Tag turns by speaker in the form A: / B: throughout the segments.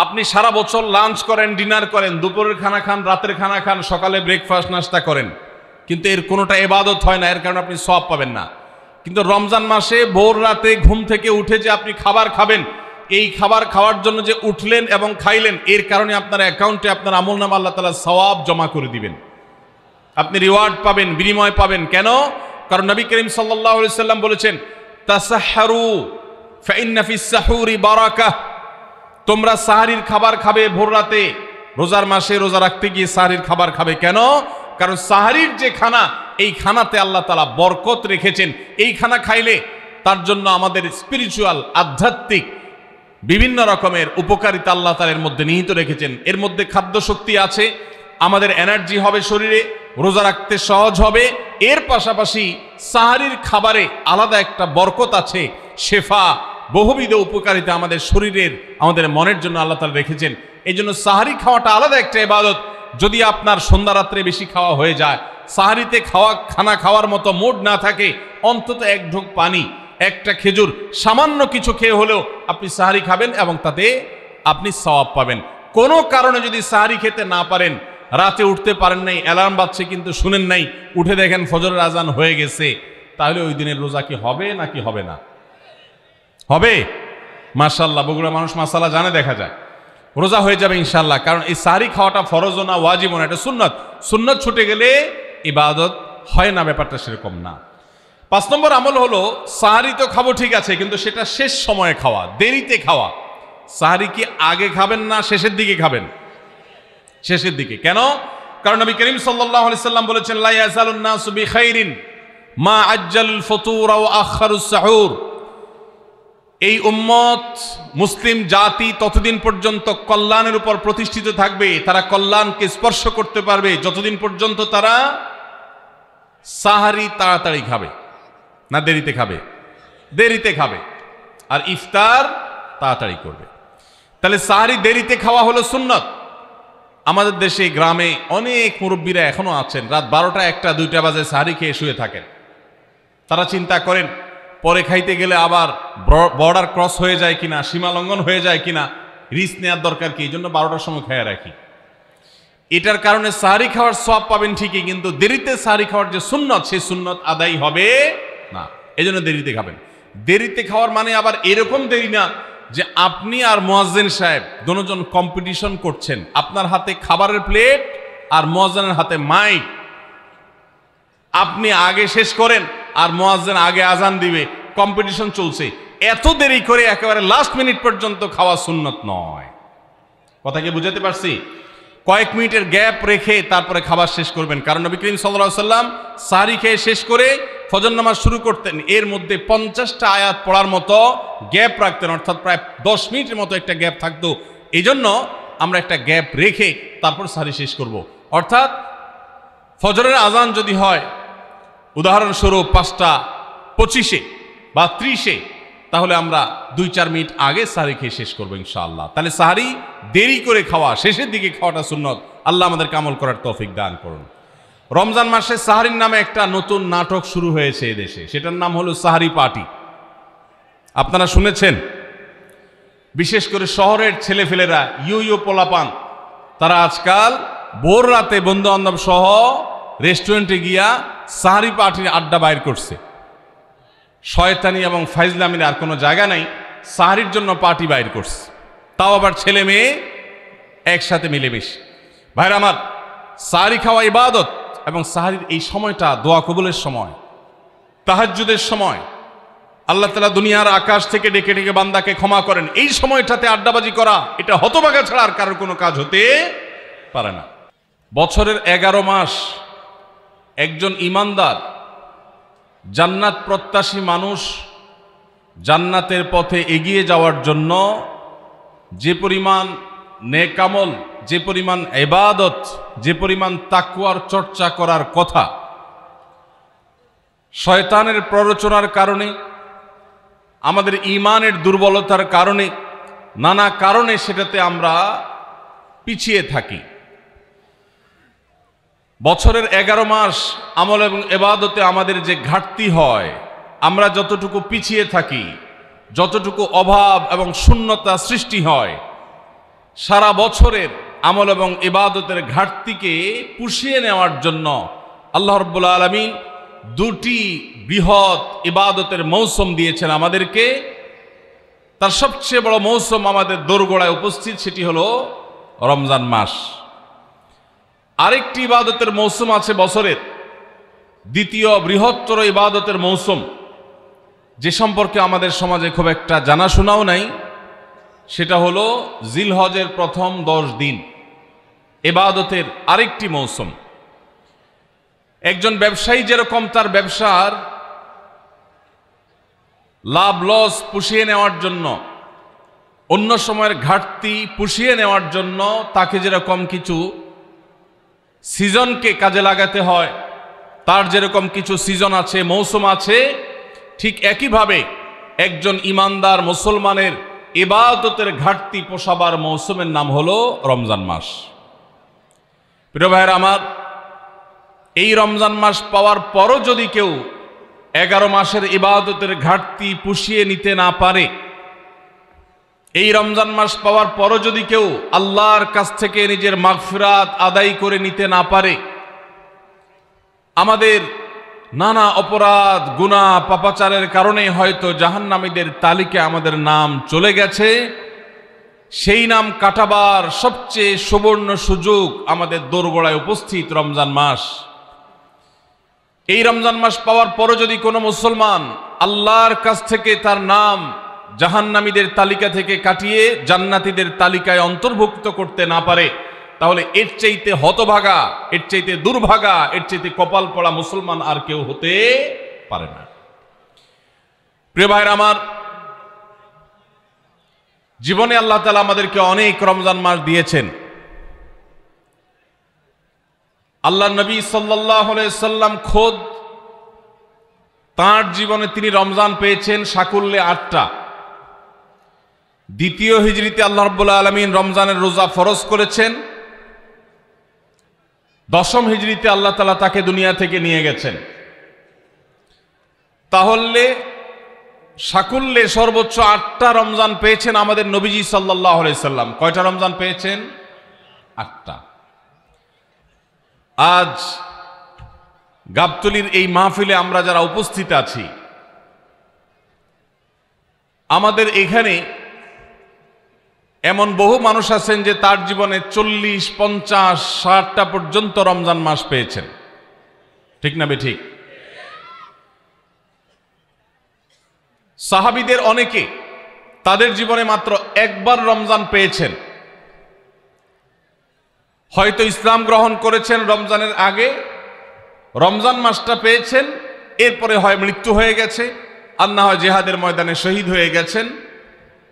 A: আপনি সারা বছর লাঞ্চ করেন, ডিনার করেন, দুপুরের খানা খান, রাতের খানা খান, সকালে ব্রেকফাস্ট নাস্তা করেন, কিন্তু এর কোনোটা ইবাদত হয় না, এর কারণে আপনি সওয়াব পাবেন না। কিন্তু রমজান মাসে ভোর রাতে ঘুম থেকে উঠে যে আপনি খাবার খাবেন, এই খাবার খাওয়ার জন্য যে উঠলেন এবং খাইলেন, এর কারণে আপনার অ্যাকাউন্টে আপনার আমলনামা আল্লাহ তাআলা সওয়াব জমা করে দিবেন, আপনি রিওয়ার্ড পাবেন, বিনিময় পাবেন। কেন? কারণ নবী করিম সাল্লাল্লাহু আলাইহি সাল্লাম বলেছেন, তাসাহহারু ফাইন্না ফিস সাহুরি বারাকাহ, তোমরা সাহরির খাবার খাবে ভোর রাতে। রোজার মাসে রোজা রাখতে গিয়ে সাহরির খাবার খাবে কেন? কারণ সাহরির যে খানা, এই খানাতে আল্লাহ তাআলা বরকত রেখেছেন। এই খানা খাইলে তার জন্য আমাদের স্পিরিচুয়াল, আধ্যাত্মিক বিভিন্ন রকমের উপকারিতা আল্লাহ তাআলা এর মধ্যে নিহিত রেখেছেন। এর মধ্যে খাদ্য শক্তি আছে, আমাদের এনার্জি হবে শরীরে, রোজা রাখতে সহজ হবে। এর পাশাপাশি সাহরির খাবারে আলাদা একটা বরকত আছে, শেফা, বহুবিধ উপকারিতা আমাদের শরীরের, আমাদের মনের জন্য আল্লাহ তাআলা রেখেছেন। এই জন্য সাহরি খাওয়াটা আলাদা একটা ইবাদত। যদি আপনার সন্ধ্যা রাত্রে বেশি খাওয়া হয়ে যায়, সাহরিতে খানা খাওয়ার মতো মুড না থাকে, অন্তত এক ঢোক পানি, একটা খেজুর, সামান্য কিছু খেয়ে হলেও আপনি সাহরি খাবেন এবং তাতে আপনি সওয়াব পাবেন। কোনো কারণে যদি সাহরি খেতে না পারেন, রাতে উঠতে পারেন নাই, অ্যালার্ম বাজছে কিন্তু শুনেন নাই, উঠে দেখেন ফজরের আজান হয়ে গেছে, তাহলে ওই দিনের রোজা কি হবে নাকি হবে না? হবে। মাশাআল্লাহ, বগুড়া মানুষ মাসালা জানে, দেখা যায় রোজা হয়ে যাবে ইনশাআল্লাহ। কারণ এই সাহরি খাওয়াটা ফরজ না, ওয়াজিব না, এটা সুন্নত। সুন্নত ছুটে গেলে ইবাদত হয় না, ব্যাপারটা সেরকম না। 5 নম্বর আমল হলো, সাহরি তো খাবো ঠিক আছে, কিন্তু সেটা শেষ সময়ে খাওয়া, দেরিতে খাওয়া। সাহরি কি আগে খাবেন না শেষের দিকে খাবেন? শেষের দিকে। কেন? কারণ নবী করিম সাল্লাল্লাহু আলাইহি সাল্লাম বলেছেন, লা ইয়াজালুন নাসু বিখাইরিন মা আজ্জালুল ফুতুর ওয়া আখারুস সাহুর। এই উম্মত, মুসলিম জাতি ততদিন পর্যন্ত কল্যাণের উপর প্রতিষ্ঠিত থাকবে, তারা কল্যাণকে স্পর্শ করতে পারবে যতদিন পর্যন্ত তারা সাহারি তাড়াতাড়ি খাবে, না দেরিতে খাবে? দেরিতে খাবে। আর ইফতার তাড়াতাড়ি করবে। তাহলে সাহারি দেরিতে খাওয়া হলো সুন্নত। আমাদের দেশে গ্রামে অনেক মুরব্বীরা এখনো আছেন, রাত 12টা, 1টা, 2টা বাজে সাহারি খেয়ে শুয়ে থাকেন। তারা চিন্তা করেন পরে খাইতে গেলে আবার বর্ডার ক্রস হয়ে যায় কিনা, সীমা লঙ্ঘন হয়ে যায় কিনা, রিস্ক নেওয়ার দরকার কি, এই জন্য 12টার সময় খেয়ে রাখি। এটার কারণে সাহারি খাওয়ার সওয়াব পাবেন ঠিকই, কিন্তু দেরিতে সাহারি খাওয়ার যে সুন্নত, সেই সুন্নত আদায় হবে না। এই জন্য দেরিতে খাবেন। দেরিতে খাওয়ার মানে আবার এরকম দেরি না যে আপনি আর মুয়াজ্জিন সাহেব দুজন কম্পিটিশন করছেন, আপনার হাতে খাবারের প্লেট আর মুয়াজ্জিনের হাতে মাইক, আপনি আগে শেষ করেন আর মুয়াজ্জিন আগে আজান দিবে, কম্পিটিশন চলছে। এত দেরি করে একেবারে লাস্ট মিনিট পর্যন্ত খাওয়া সুন্নত নয়। কথা কি বুঝাতে পারছি? কয়েক মিনিটের গ্যাপ রেখে তারপরে খাবার শেষ করবেন। কারণ নবী করিম সাল্লাল্লাহু আলাইহি সাল্লাম সাহরি খেয়ে শেষ করে ফজর নামাজ শুরু করতেন, এর মধ্যে 50টা আয়াত পড়ার মতো গ্যাপ রাখতেন, অর্থাৎ প্রায় 10 মিনিটের মতো একটা গ্যাপ থাকতো। এই জন্য আমরা একটা গ্যাপ রেখে তারপর সাহরি শেষ করব। অর্থাৎ ফজরের আজান যদি হয় উদাহরণস্বরূপ 5টা 25-এ বা 30-এ, তাহলে আমরা 2-4 মিনিট আগে সাহরি খেয়ে শেষ করবো ইনশাআল্লাহ। তাহলে সাহরি দেরি করে খাওয়া, শেষের দিকে খাওয়াটা সুন্নত। আল্লাহ আমাদেরকে আমল করার তৌফিক দান করুন। রমজান মাসে সাহরির নামে একটা নতুন নাটক শুরু হয়েছে এদেশে, সেটার নাম হলো সাহরি পার্টি। আপনারা শুনেছেন? বিশেষ করে শহরের ছেলেফেলেরা, ইউ পোলাপান, তারা আজকাল ভোর রাতে বন্ধু বান্ধব সহ রেস্টুরেন্টে গিয়া সাহরি পার্টির আড্ডা বাইর করছে। শয়তানি এবং ফাইজলামির আর কোনো জায়গা নাই, সাহরির জন্য পার্টি বাইর করছে, তাও আবার ছেলে মেয়ে একসাথে মিলেমিশে। ভাইরা আমার, সাহরি খাওয়া ইবাদত, এবং সাহরির এই সময়টা দোয়া কবুলের সময়, তাহাজ্জুদের সময়। আল্লাহ তাআলা দুনিয়ার আকাশ থেকে ডেকে ডেকে বান্দাকে ক্ষমা করেন। এই সময়টাতে আড্ডাবাজি করা, এটা হতভাগা ছাড়া আর কারোর কোনো কাজ হতে পারে না। বছরের 11 মাস একজন ইমানদার, জান্নাত প্রত্যাশী মানুষ জান্নাতের পথে এগিয়ে যাওয়ার জন্য যে পরিমাণ নেক আমল, যে পরিমাণ ইবাদত, যে পরিমাণ তাকওয়ার চর্চা করার কথা, শয়তানের প্ররোচনার কারণে, আমাদের ঈমানের দুর্বলতার কারণে, নানা কারণে সেটাতে আমরা পিছিয়ে থাকি। বছরের 11 মাস আমল এবং ইবাদতে আমাদের যে ঘাটতি হয়, আমরা যতটুকু পিছিয়ে থাকি, যতটুকু অভাব এবং শূন্যতা সৃষ্টি হয়, সারা বছরের আমল এবং ইবাদতের ঘাটতিকে পুষিয়ে নেওয়ার জন্য আল্লাহ রাব্বুল আলামিন দুটি বৃহৎ ইবাদতের মৌসুম দিয়েছেন আমাদেরকে। তার সবচেয়ে বড় মৌসুম আমাদের দোরগোড়ায় উপস্থিত, সেটি হলো রমজান মাস। আরেকটি ইবাদতের মৌসুম আছে বছরের, দ্বিতীয় বৃহত্তর ইবাদতের মৌসুম, যে সম্পর্কে আমাদের সমাজে খুব একটা জানাশোনাও নাই, সেটা হলো জিলহজের প্রথম 10 দিন, ইবাদতের আরেকটি মৌসুম। একজন ব্যবসায়ী যেরকম তার ব্যবসার লাভ লস পুষিয়ে নেওয়ার জন্য, অন্য সময়ের ঘাটতি পুষিয়ে নেওয়ার জন্য তাকে যেরকম কিছু সিজনকে কাজে লাগাতে হয়, তার যেরকম কিছু সিজন আছে, মৌসুম আছে, ঠিক একইভাবে একজন ইমানদার মুসলমানের ইবাদতের ঘাটতি পোষাবার মৌসুমের নাম হলো রমজান মাস। প্রিয় ভাইয়েরা আমার, এই রমজান মাস পাওয়ার পরও যদি কেউ 11 মাসের ইবাদতের ঘাটতি পুষিয়ে নিতে না পারে, এই রমজান মাস পাওয়ার পরও যদি কেউ আল্লাহর কাছ থেকে নিজের মাগফিরাত আদায় করে নিতে না পারে, আমাদের নানা অপরাধ গুনাহ পাপাচারের কারণে হয়তো জাহান্নামীদের তালিকায় আমাদের নাম চলে গেছে, সেই নাম কাটাবার সবচেয়ে সুবর্ণ সুযোগ আমাদের দোরগোড়ায় উপস্থিত রমজান মাস। এই রমজান মাস পাওয়ার পরও যদি কোনো মুসলমান আল্লাহর কাছ থেকে তার নাম জাহান্নামীদের তালিকা থেকে কাটিয়ে জান্নাতীদের তালিকায় অন্তর্ভুক্ত করতে না পারে, তাহলে এর চাইতে হতভাগা, এর চাইতে দুর্ভাগা, এর চাইতে কপাল পড়া মুসলমান আর কেউ হতে পারে না। প্রিয় ভাইরা আমার, জীবনে আল্লাহ তাআলা আমাদেরকে অনেক রমজান মাস দিয়েছেন। আল্লাহ নবী সাল্লাল্লাহু আলাইহি সাল্লাম খোদ তাঁর জীবনে তিনি রমজান পেয়েছেন সাকুল্যে 8টা। দ্বিতীয় হিজরিতে আল্লাহ রাব্বুল আলামিন রমজানের রোজা ফরজ করেছেন। 10ম হিজরিতে আল্লাহ তাআলা তাকে দুনিয়া থেকে নিয়ে গেছেন। তাহলে সাকুল্যে সর্বোচ্চ 8টা রমজান পেয়েছেন আমাদের নবীজি সাল্লাল্লাহু আলাইহি সাল্লাম। কয়টা রমজান পেয়েছেন? 8টা। আজ গাবতলীর এই মাহফিলে আমরা যারা উপস্থিত আছি, আমাদের এখানে এমন বহু মানুষ আছেন যে তার জীবনে 40, 50, 60টা পর্যন্ত রমজান মাস পেয়েছেন। ঠিক না বেঠিক? সাহাবীদের অনেকে তাদের জীবনে মাত্র একবার রমজান পেয়েছেন। হয়তো ইসলাম গ্রহণ করেছেন রমজানের আগে, রমজান মাসটা পেয়েছেন, এরপরে হয় মৃত্যু হয়ে গেছে, আর না হয় জিহাদের ময়দানে শহীদ হয়ে গেছেন।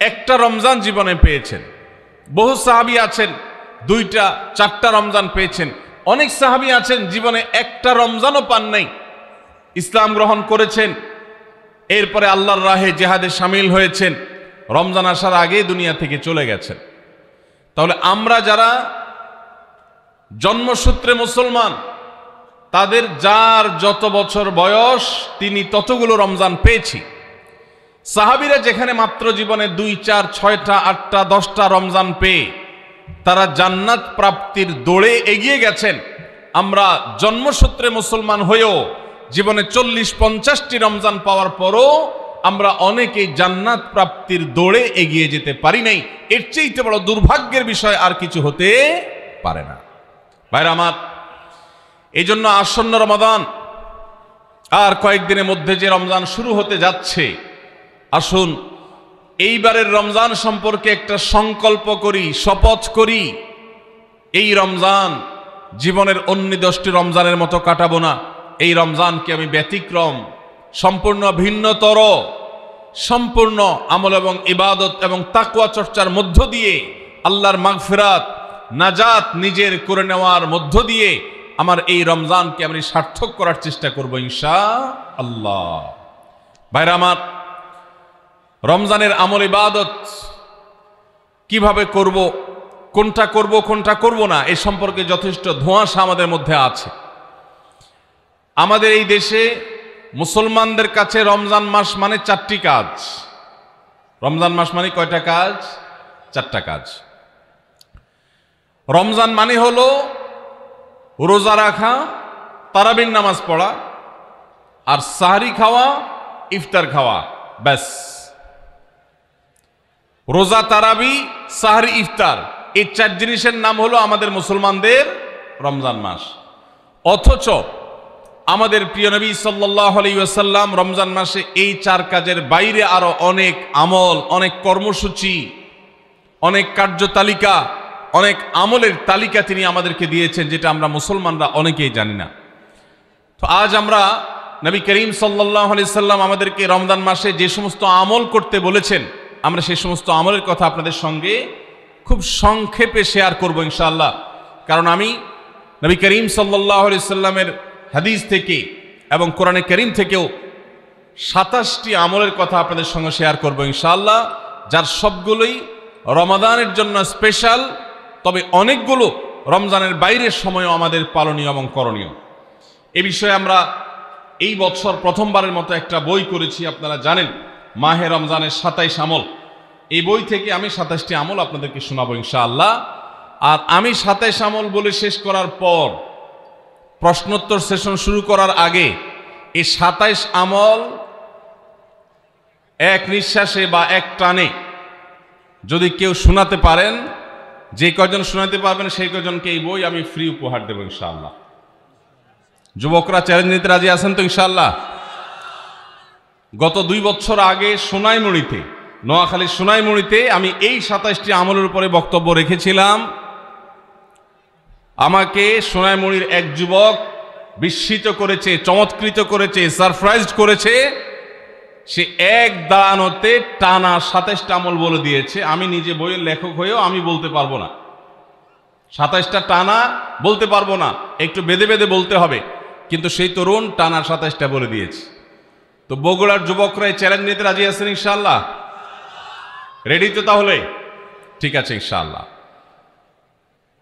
A: একটা রমজান জীবনে পেয়েছেন। বহু সাহাবী আছেন 2টা, 4টা রমজান পেয়েছেন। অনেক সাহাবী আছেন জীবনে একটা রমজানও পান নাই, ইসলাম গ্রহণ করেছেন, এরপরে আল্লাহর রাহে জিহাদে শামিল হয়েছেন, রমজান আসার আগেই দুনিয়া থেকে চলে গেছেন। তাহলে আমরা যারা জন্মসূত্রে মুসলমান, তাদের যার যত বছর বয়স তিনি ততগুলো রমজান পেয়েছি। সাহাবীরা যেখানে মাত্র জীবনে 2, 4, 6টা, 8টা, 10টা রমজান পেয়ে তারা জান্নাত প্রাপ্তির দৌড়ে এগিয়ে গেছেন, আমরা জন্মসূত্রে মুসলমান হয়েও জীবনে 40-50টি রমজান পাওয়ার পরও আমরা অনেকেই জান্নাত প্রাপ্তির দৌড়ে এগিয়ে যেতে পারি নাই। এর চেয়ে বড় দুর্ভাগ্যের বিষয় আর কিছু হতে পারে না। ভাইরা আমার, এই জন্য আসন্ন রমাদান আর কয়েকদিনের মধ্যে যে রমজান শুরু হতে যাচ্ছে, আসুন এইবারের রমজান সম্পর্কে একটা সংকল্প করি, শপথ করি, এই রমজান জীবনের অন্য 10টি রমজানের মতো কাটাবো না। এই রমজানকে আমি ব্যতিক্রম, সম্পূর্ণ ভিন্নতর, সম্পূর্ণ আমল এবং ইবাদত এবং তাকওয়া চর্চার মধ্য দিয়ে আল্লাহর মাগফিরাত, নাজাত নিজের করে নেওয়ার মধ্য দিয়ে আমার এই রমজানকে আমি সার্থক করার চেষ্টা করব ইনশাআল্লাহ। ভাইরা আমার, রমজানের আমল ইবাদত কিভাবে করব, কোনটা করব কোনটা করব না, এ সম্পর্কে যথেষ্ট ধোঁয়াশা আমাদের মধ্যে আছে। আমাদের এই দেশে মুসলমানদের কাছে রমজান মাস মানে 4টি কাজ। রমজান মাস মানে কয়টা কাজ? 4টা কাজ। রমজান মানে হলো রোজা রাখা, তারাবির নামাজ পড়া, আর সাহরি খাওয়া, ইফতার খাওয়া, ব্যাস। রোজা, তারাবি, সাহরি, ইফতার, এই 4 জিনিসের নাম হলো আমাদের মুসলমানদের রমজান মাস। অথচ আমাদের প্রিয় নবী সাল্লাল্লাহু আলাইহি ওয়াসাল্লাম রমজান মাসে এই 4 কাজের বাইরে আরো অনেক আমল, অনেক কর্মসূচি, অনেক কার্যতালিকা, অনেক আমলের তালিকা তিনি আমাদেরকে দিয়েছেন, যেটা আমরা মুসলমানরা অনেকেই জানি না। তো আজ আমরা নবী করিম সাল্লাল্লাহু আলাইহি সাল্লাম আমাদেরকে রমজান মাসে যে সমস্ত আমল করতে বলেছেন, আমরা সেই সমস্ত আমলের কথা আপনাদের সঙ্গে খুব সংক্ষেপে শেয়ার করব ইনশাআল্লাহ। কারণ আমি নবী করিম সাল্লাল্লাহু আলাইহি সাল্লামের হাদিস থেকে এবং কোরআনে কারীম থেকেও 27টি আমলের কথা আপনাদের সঙ্গে শেয়ার করব ইনশাআল্লাহ, যার সবগুলোই রমাদানের জন্য স্পেশাল, তবে অনেকগুলো রমজানের বাইরের সময়ও আমাদের পালনীয় এবং করণীয়। এ বিষয়ে আমরা এই বছর প্রথমবারের মতো একটা বই করেছি, আপনারা জানেন, মাহে রমজানের 27 আমল। এই বই থেকে আমি 27টি আমল আপনাদেরকে শোনাবো ইনশাআল্লাহ। আর আমি 27 আমল বলে শেষ করার পর প্রশ্নোত্তর সেশন শুরু করার আগে এই 27 আমল এক নিঃশ্বাসে বা এক টানে যদি কেউ শোনাতে পারেন, যে কয়জন শোনাতে পারবেন সেই কয়জনকে এই বই আমি ফ্রি উপহার দেব ইনশাআল্লাহ। যুবকরা চ্যালেঞ্জ নিতে রাজি আছেন তো ইনশাআল্লাহ? গত 2 বছর আগে সোনাইমুড়িতে, নোয়াখালীর সোনাইমুড়িতে আমি এই 27টি আমলের উপরে বক্তব্য রেখেছিলাম। আমাকে সোনাইমুড়ির এক যুবক বিস্মিত করেছে, চমৎকৃত করেছে, সারপ্রাইজড করেছে। সে এক দাঁড়ানোতে টানা 27টা আমল বলে দিয়েছে। আমি নিজে বইয়ের লেখক হয়েও আমি বলতে পারবো না, 27টা টানা বলতে পারবো না, একটু বেঁধে বেঁধে বলতে হবে। কিন্তু সেই তরুণ টানা 27টা বলে দিয়েছে। তো বগুড়ার যুবকরা এই চ্যালেঞ্জ নিতে রাজি আছেন ইনশাআল্লাহ? রেডি তো তাহলে? ঠিক আছে ইনশাআল্লাহ।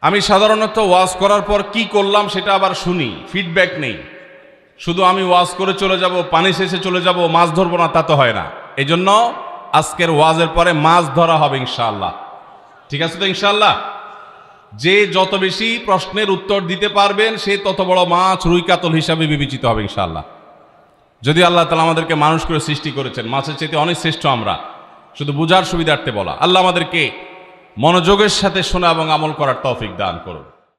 A: আমি সাধারণত ওয়াজ করার পর কি করলাম সেটা আবার শুনি, ফিডব্যাক নেই। শুধু আমি ওয়াজ করে চলে যাব, পানি শেষে চলে যাব, মাছ ধরবো না, তা তো হয় না। এই জন্য আজকের ওয়াজের পরে মাছ ধরা হবে ইনশাআল্লাহ। ঠিক আছে তো ইনশাআল্লাহ? যে যত বেশি প্রশ্নের উত্তর দিতে পারবেন সে তত বড় মাছ, রুই কাতল হিসাবে বিবেচিত হবে ইনশাআল্লাহ। যদি আল্লাহ তাআলা আমাদেরকে মানুষ করে সৃষ্টি করেছেন, মাছের চাইতে অনেক শ্রেষ্ঠ আমরা, শুধু বুঝার সুবিধার্থে বলা। আল্লাহ আমাদেরকে মনোযোগের সাথে শোনা এবং আমল করার তৌফিক দান করুন।